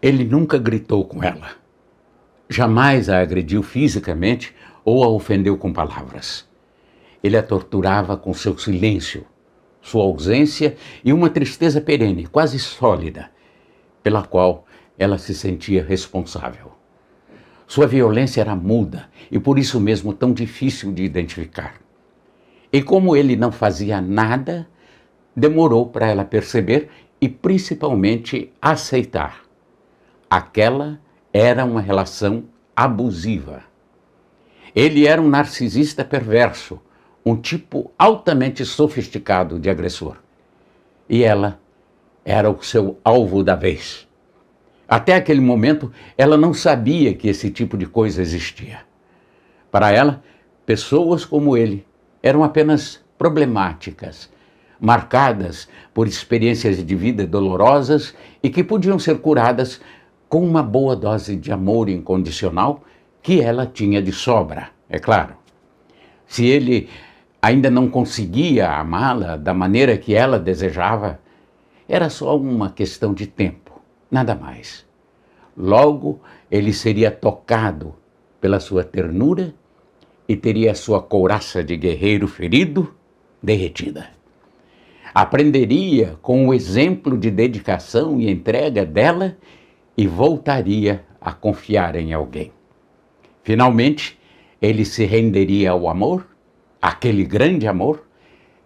Ele nunca gritou com ela. Jamais a agrediu fisicamente ou a ofendeu com palavras. Ele a torturava com seu silêncio, sua ausência e uma tristeza perene, quase sólida, pela qual ela se sentia responsável. Sua violência era muda e por isso mesmo tão difícil de identificar. E como ele não fazia nada, demorou para ela perceber e principalmente aceitar. Aquela era uma relação abusiva. Ele era um narcisista perverso, um tipo altamente sofisticado de agressor. E ela era o seu alvo da vez. Até aquele momento, ela não sabia que esse tipo de coisa existia. Para ela, pessoas como ele eram apenas problemáticas, marcadas por experiências de vida dolorosas e que podiam ser curadas com uma boa dose de amor incondicional que ela tinha de sobra, é claro. Se ele ainda não conseguia amá-la da maneira que ela desejava, era só uma questão de tempo, nada mais. Logo, ele seria tocado pela sua ternura e teria a sua couraça de guerreiro ferido derretida. Aprenderia com o exemplo de dedicação e entrega dela e voltaria a confiar em alguém. Finalmente, ele se renderia ao amor, aquele grande amor,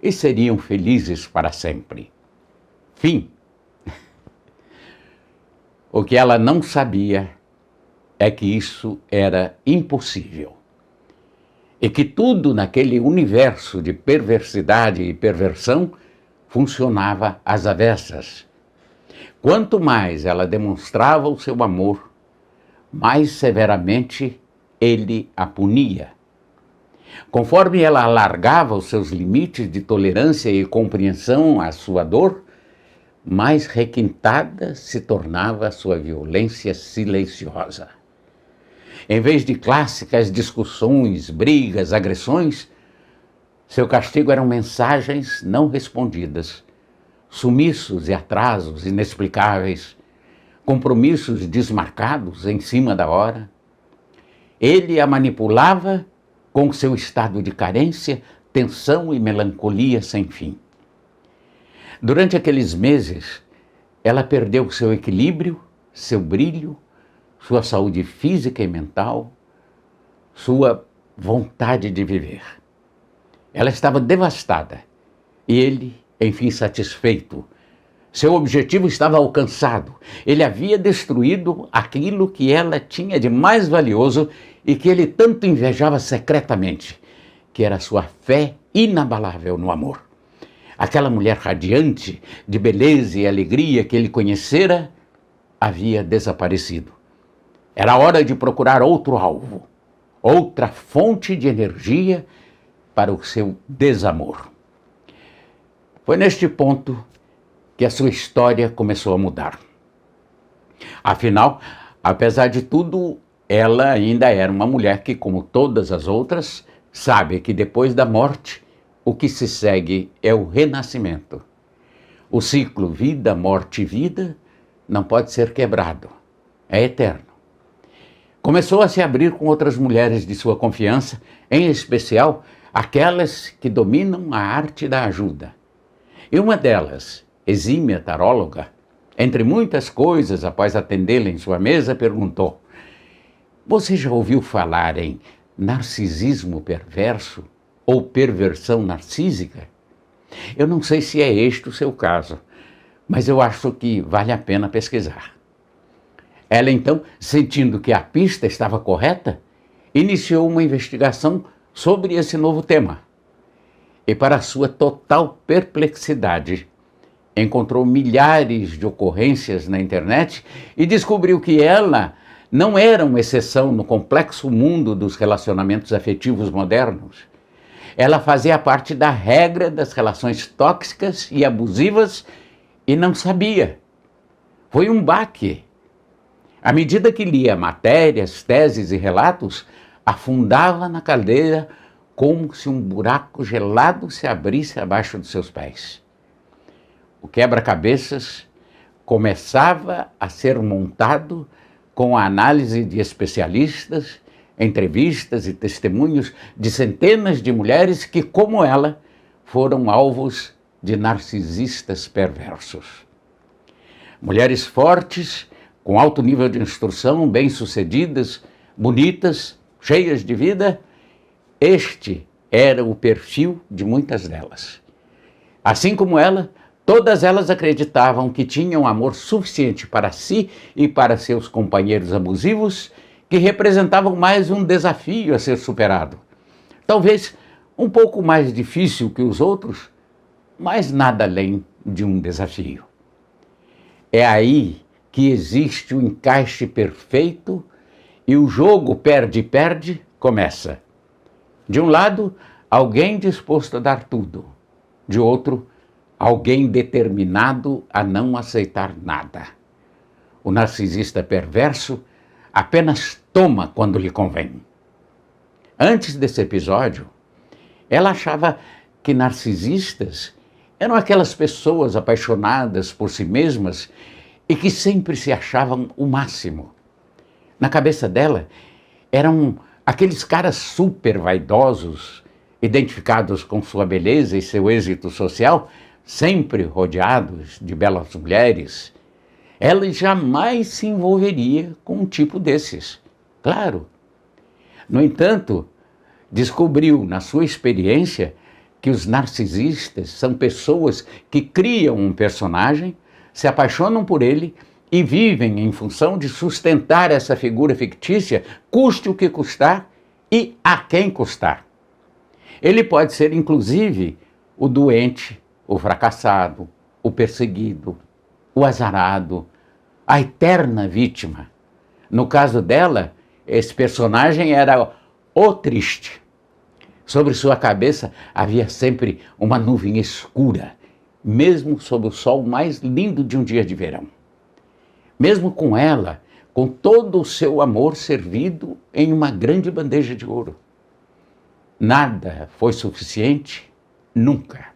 e seriam felizes para sempre. Fim. O que ela não sabia é que isso era impossível. E que tudo naquele universo de perversidade e perversão funcionava às avessas. Quanto mais ela demonstrava o seu amor, mais severamente ele a punia. Conforme ela alargava os seus limites de tolerância e compreensão à sua dor, mais requintada se tornava a sua violência silenciosa. Em vez de clássicas discussões, brigas, agressões, seu castigo eram mensagens não respondidas, sumiços e atrasos inexplicáveis, compromissos desmarcados em cima da hora. Ele a manipulava com seu estado de carência, tensão e melancolia sem fim. Durante aqueles meses, ela perdeu seu equilíbrio, seu brilho, sua saúde física e mental, sua vontade de viver. Ela estava devastada e ele, enfim, satisfeito. Seu objetivo estava alcançado. Ele havia destruído aquilo que ela tinha de mais valioso e que ele tanto invejava secretamente, que era a sua fé inabalável no amor. Aquela mulher radiante, de beleza e alegria que ele conhecera, havia desaparecido. Era hora de procurar outro alvo, outra fonte de energia para o seu desamor. Foi neste ponto que a sua história começou a mudar. Afinal, apesar de tudo, ela ainda era uma mulher que, como todas as outras, sabe que depois da morte, o que se segue é o renascimento. O ciclo vida, morte e vida não pode ser quebrado, é eterno. Começou a se abrir com outras mulheres de sua confiança, em especial aquelas que dominam a arte da ajuda. E uma delas, exímia taróloga, entre muitas coisas, após atendê-la em sua mesa, perguntou: "Você já ouviu falar em narcisismo perverso ou perversão narcísica? Eu não sei se é este o seu caso, mas eu acho que vale a pena pesquisar." Ela então, sentindo que a pista estava correta, iniciou uma investigação sobre esse novo tema. E para sua total perplexidade, encontrou milhares de ocorrências na internet e descobriu que ela não era uma exceção no complexo mundo dos relacionamentos afetivos modernos. Ela fazia parte da regra das relações tóxicas e abusivas e não sabia. Foi um baque. À medida que lia matérias, teses e relatos, afundava na caldeira como se um buraco gelado se abrisse abaixo dos seus pés. O quebra-cabeças começava a ser montado com a análise de especialistas, entrevistas e testemunhos de centenas de mulheres que, como ela, foram alvos de narcisistas perversos. Mulheres fortes, com alto nível de instrução, bem-sucedidas, bonitas, cheias de vida, este era o perfil de muitas delas. Assim como ela, todas elas acreditavam que tinham amor suficiente para si e para seus companheiros abusivos, que representavam mais um desafio a ser superado. Talvez um pouco mais difícil que os outros, mas nada além de um desafio. É aí que existe o encaixe perfeito e o jogo perde-perde começa. De um lado, alguém disposto a dar tudo. De outro, alguém determinado a não aceitar nada. O narcisista perverso apenas toma quando lhe convém. Antes desse episódio, ela achava que narcisistas eram aquelas pessoas apaixonadas por si mesmas e que sempre se achavam o máximo. Na cabeça dela, eram aqueles caras super vaidosos, identificados com sua beleza e seu êxito social, sempre rodeados de belas mulheres. Ela jamais se envolveria com um tipo desses. Claro. No entanto, descobriu na sua experiência que os narcisistas são pessoas que criam um personagem, se apaixonam por ele e vivem em função de sustentar essa figura fictícia, custe o que custar e a quem custar. Ele pode ser, inclusive, o doente, o fracassado, o perseguido, o azarado, a eterna vítima. No caso dela, esse personagem era o triste. Sobre sua cabeça havia sempre uma nuvem escura, mesmo sob o sol mais lindo de um dia de verão. Mesmo com ela, com todo o seu amor servido em uma grande bandeja de ouro. Nada foi suficiente, nunca.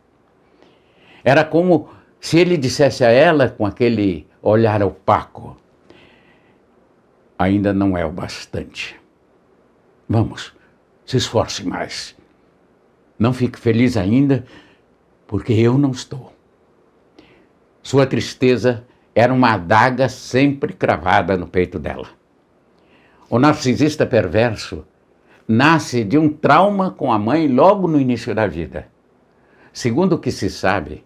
Era como se ele dissesse a ela com aquele olhar opaco: ainda não é o bastante. Vamos, se esforce mais. Não fique feliz ainda, porque eu não estou. Sua tristeza era uma adaga sempre cravada no peito dela. O narcisista perverso nasce de um trauma com a mãe logo no início da vida. Segundo o que se sabe,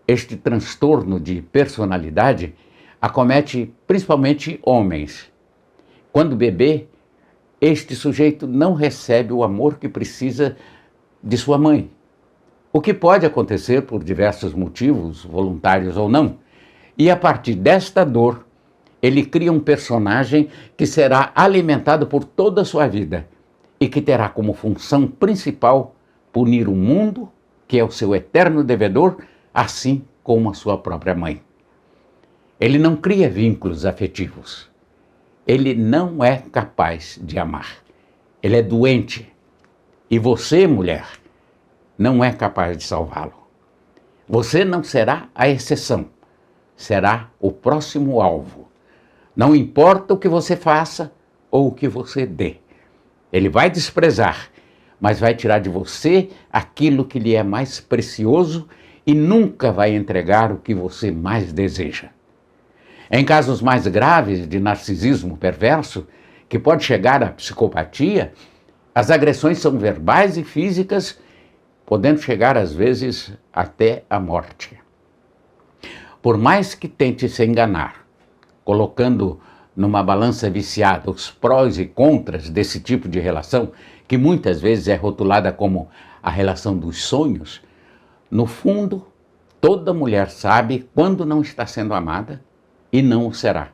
este transtorno de personalidade acomete principalmente homens. Quando bebê, este sujeito não recebe o amor que precisa de sua mãe, o que pode acontecer por diversos motivos, voluntários ou não. E a partir desta dor, ele cria um personagem que será alimentado por toda a sua vida e que terá como função principal punir o mundo, que é o seu eterno devedor, assim como a sua própria mãe. Ele não cria vínculos afetivos. Ele não é capaz de amar. Ele é doente. E você, mulher, não é capaz de salvá-lo. Você não será a exceção. Será o próximo alvo. Não importa o que você faça ou o que você dê. Ele vai desprezar, mas vai tirar de você aquilo que lhe é mais precioso e nunca vai entregar o que você mais deseja. Em casos mais graves de narcisismo perverso, que pode chegar à psicopatia, as agressões são verbais e físicas, podendo chegar às vezes até a morte. Por mais que tente se enganar, colocando numa balança viciada os prós e contras desse tipo de relação, que muitas vezes é rotulada como a relação dos sonhos, no fundo, toda mulher sabe quando não está sendo amada e não o será.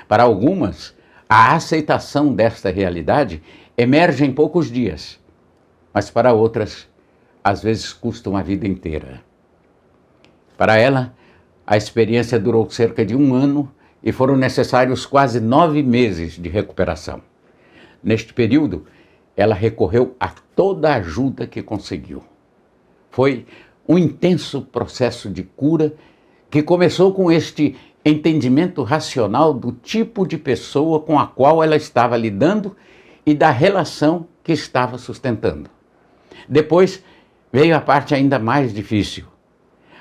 Para algumas, a aceitação desta realidade emerge em poucos dias, mas para outras, às vezes custa uma vida inteira. Para ela, a experiência durou cerca de 1 ano e foram necessários quase 9 meses de recuperação. Neste período, ela recorreu a toda a ajuda que conseguiu. Foi um intenso processo de cura que começou com este entendimento racional do tipo de pessoa com a qual ela estava lidando e da relação que estava sustentando. Depois veio a parte ainda mais difícil: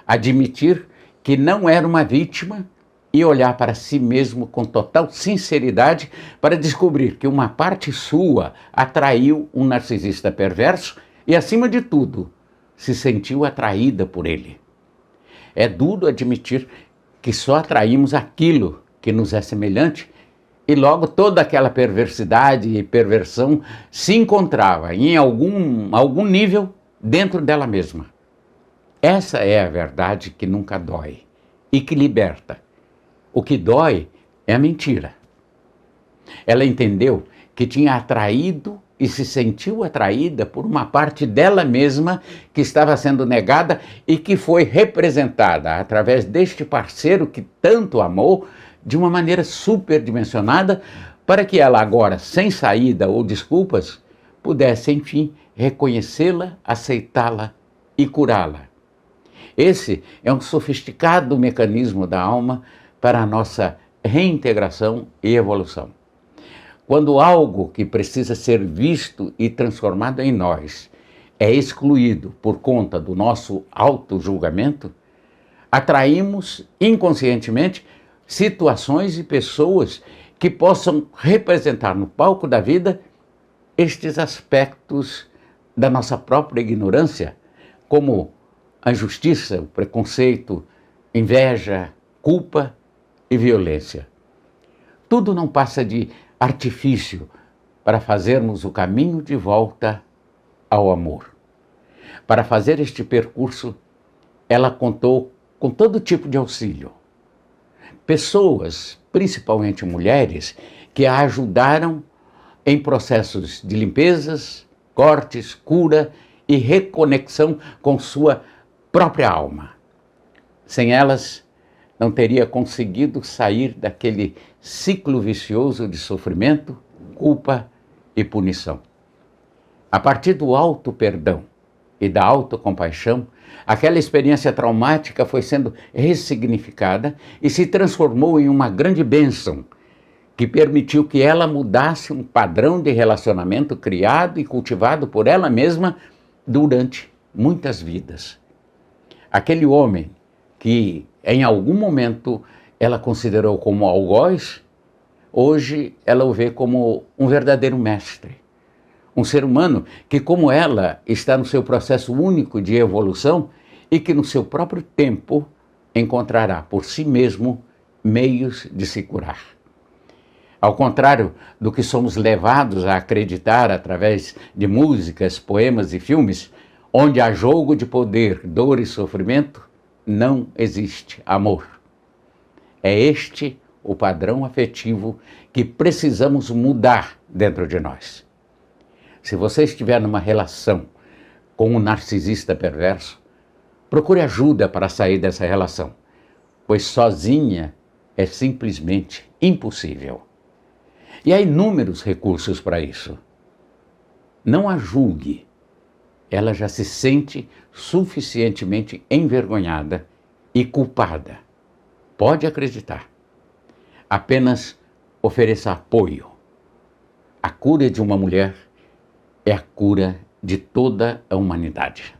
admitir que não era uma vítima e olhar para si mesmo com total sinceridade para descobrir que uma parte sua atraiu um narcisista perverso e, acima de tudo, se sentiu atraída por ele. É duro admitir que só atraímos aquilo que nos é semelhante e logo toda aquela perversidade e perversão se encontrava em algum nível dentro dela mesma. Essa é a verdade que nunca dói e que liberta. O que dói é a mentira. Ela entendeu que tinha atraído e se sentiu atraída por uma parte dela mesma que estava sendo negada e que foi representada através deste parceiro que tanto amou de uma maneira superdimensionada para que ela agora, sem saída ou desculpas, pudesse, enfim, reconhecê-la, aceitá-la e curá-la. Esse é um sofisticado mecanismo da alma para a nossa reintegração e evolução. Quando algo que precisa ser visto e transformado em nós é excluído por conta do nosso auto-julgamento, atraímos inconscientemente situações e pessoas que possam representar no palco da vida estes aspectos da nossa própria ignorância, como a injustiça, o preconceito, inveja, culpa e violência. Tudo não passa de artifício para fazermos o caminho de volta ao amor. Para fazer este percurso, ela contou com todo tipo de auxílio. Pessoas, principalmente mulheres, que a ajudaram em processos de limpezas, cortes, cura e reconexão com sua própria alma. Sem elas, não teria conseguido sair daquele ciclo vicioso de sofrimento, culpa e punição. A partir do auto-perdão e da autocompaixão, aquela experiência traumática foi sendo ressignificada e se transformou em uma grande bênção que permitiu que ela mudasse um padrão de relacionamento criado e cultivado por ela mesma durante muitas vidas. Aquele homem que em algum momento ela considerou como algoz, hoje ela o vê como um verdadeiro mestre. Um ser humano que, como ela, está no seu processo único de evolução e que no seu próprio tempo encontrará por si mesmo meios de se curar. Ao contrário do que somos levados a acreditar através de músicas, poemas e filmes, onde há jogo de poder, dor e sofrimento, não existe amor. É este o padrão afetivo que precisamos mudar dentro de nós. Se você estiver numa relação com um narcisista perverso, procure ajuda para sair dessa relação, pois sozinha é simplesmente impossível. E há inúmeros recursos para isso. Não a julgue. Ela já se sente suficientemente envergonhada e culpada. Pode acreditar. Apenas ofereça apoio. A cura de uma mulher é a cura de toda a humanidade.